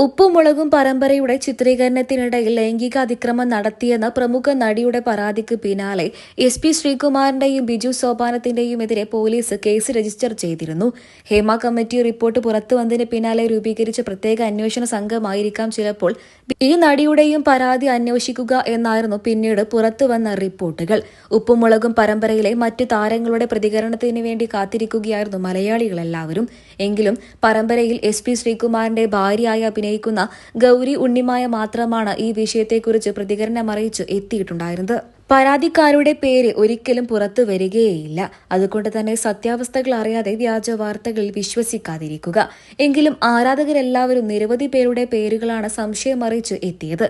ഉപ്പുമുളകും പരമ്പരയുടെ ചിത്രീകരണത്തിനിടയിൽ ലൈംഗിക അതിക്രമം നടത്തിയെന്ന പ്രമുഖ നടിയുടെ പരാതിക്ക് പിന്നാലെ SP ശ്രീകുമാറിന്റെയും ബിജു സോപാനത്തിന്റെയും എതിരെ പോലീസ് കേസ് രജിസ്റ്റർ ചെയ്തിരുന്നു. ഹേമ കമ്മിറ്റി റിപ്പോർട്ട് പുറത്തുവന്നതിന് പിന്നാലെ രൂപീകരിച്ച പ്രത്യേക അന്വേഷണ സംഘമായിരിക്കാം ചിലപ്പോൾ ഈ നടിയുടെയും പരാതി അന്വേഷിക്കുക എന്നായിരുന്നു പിന്നീട് പുറത്തുവന്ന റിപ്പോർട്ടുകൾ. ഉപ്പുമുളകും പരമ്പരയിലെ മറ്റ് താരങ്ങളുടെ പ്രതികരണത്തിന് വേണ്ടി കാത്തിരിക്കുകയായിരുന്നു മലയാളികളെല്ലാവരും. എങ്കിലും പരമ്പരയിൽ SP ശ്രീകുമാറിന്റെ ഭാര്യയായ അഭിനയിക്കുന്ന ഗൗരി ഉണ്ണിമായ മാത്രമാണ് ഈ വിഷയത്തെക്കുറിച്ച് പ്രതികരണമറിയിച്ച് എത്തിയിട്ടുണ്ടായിരുന്നത്. പരാതിക്കാരുടെ പേര് ഒരിക്കലും പുറത്തു വരികയേയില്ല. അതുകൊണ്ട് തന്നെ സത്യാവസ്ഥകൾ അറിയാതെ വ്യാജ വാർത്തകളിൽ വിശ്വസിക്കാതിരിക്കുക. എങ്കിലും ആരാധകരെല്ലാവരും നിരവധി പേരുടെ പേരുകളാണ് സംശയമറിയിച്ച് എത്തിയത്.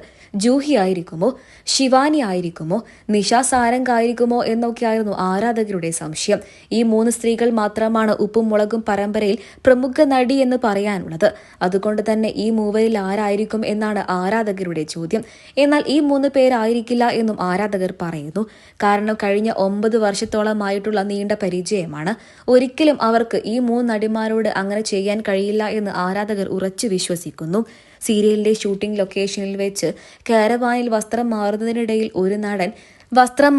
ജൂഹി ആയിരിക്കുമോ, ശിവാനി ആയിരിക്കുമോ, നിഷ സാരംഗ് ആയിരിക്കുമോ എന്നൊക്കെയായിരുന്നു ആരാധകരുടെ സംശയം. ഈ 3 സ്ത്രീകൾ മാത്രമാണ് ഉപ്പും മുളകും പരമ്പരയിൽ പ്രമുഖ നടി എന്ന് പറയാനുള്ളത്. അതുകൊണ്ട് തന്നെ ഈ മൂവരിൽ ആരായിരിക്കും എന്നാണ് ആരാധകരുടെ ചോദ്യം. എന്നാൽ ഈ 3 പേരായിരിക്കില്ല എന്നും ആരാധകർ പറയുന്നു. കാരണം കഴിഞ്ഞ 9 വർഷത്തോളമായിട്ടുള്ള നീണ്ട പരിചയമാണ്. ഒരിക്കലും അവർക്ക് ഈ 3 നടിമാരോട് അങ്ങനെ ചെയ്യാൻ കഴിയില്ല എന്ന് ആരാധകർ ഉറച്ചു വിശ്വസിക്കുന്നു. സീരിയലിന്റെ ഷൂട്ടിംഗ് ലൊക്കേഷനിൽ വെച്ച് കാരവാനിൽ വസ്ത്രം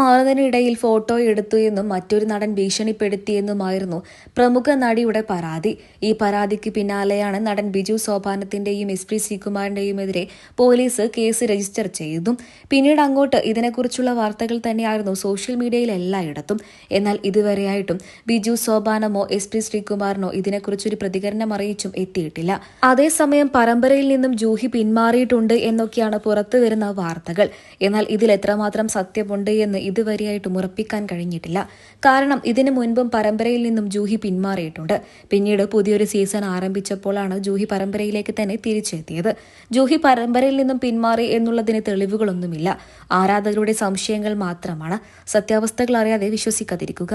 മാറുന്നതിനിടയിൽ ഫോട്ടോ എടുത്തു എന്നും മറ്റൊരു നടൻ ഭീഷണിപ്പെടുത്തിയെന്നുമായിരുന്നു പ്രമുഖ നടിയുടെ പരാതി. ഈ പരാതിക്ക് പിന്നാലെയാണ് നടൻ ബിജു സോപാനത്തിന്റെയും SP ശ്രീകുമാറിന്റെയും എതിരെ പോലീസ് കേസ് രജിസ്റ്റർ ചെയ്തു. പിന്നീട് അങ്ങോട്ട് ഇതിനെക്കുറിച്ചുള്ള വാർത്തകൾ തന്നെയായിരുന്നു സോഷ്യൽ മീഡിയയിൽ എല്ലായിടത്തും. എന്നാൽ ഇതുവരെയായിട്ടും ബിജു സോപാനമോ SP ശ്രീകുമാറിനോ ഇതിനെക്കുറിച്ചൊരു പ്രതികരണം അറിയിച്ചും എത്തിയിട്ടില്ല. അതേസമയം പരമ്പരയിൽ നിന്നും ജൂഹി പിന്മാറിയിട്ടുണ്ട് എന്നൊക്കെയാണ് പുറത്തുവരുന്ന വാർത്തകൾ. എന്നാൽ ഇതിൽ എത്രമാത്രം സത്യമുണ്ട് എന്ന് ഇതുവരെയായിട്ടും ഉറപ്പിക്കാൻ കഴിഞ്ഞിട്ടില്ല. കാരണം ഇതിനു മുൻപും പരമ്പരയിൽ നിന്നും ജൂഹി പിന്മാറിയിട്ടുണ്ട്. പിന്നീട് പുതിയൊരു സീസൺ ആരംഭിച്ചപ്പോഴാണ് ജൂഹി പരമ്പരയിലേക്ക് തന്നെ തിരിച്ചെത്തിയത്. ജൂഹി പരമ്പരയിൽ നിന്നും പിന്മാറി എന്നുള്ളതിന് തെളിവുകളൊന്നുമില്ല. ആരാധകരുടെ സംശയങ്ങൾ മാത്രമാണ്. സത്യാവസ്ഥകൾ അറിയാതെ വിശ്വസിക്കാതിരിക്കുക.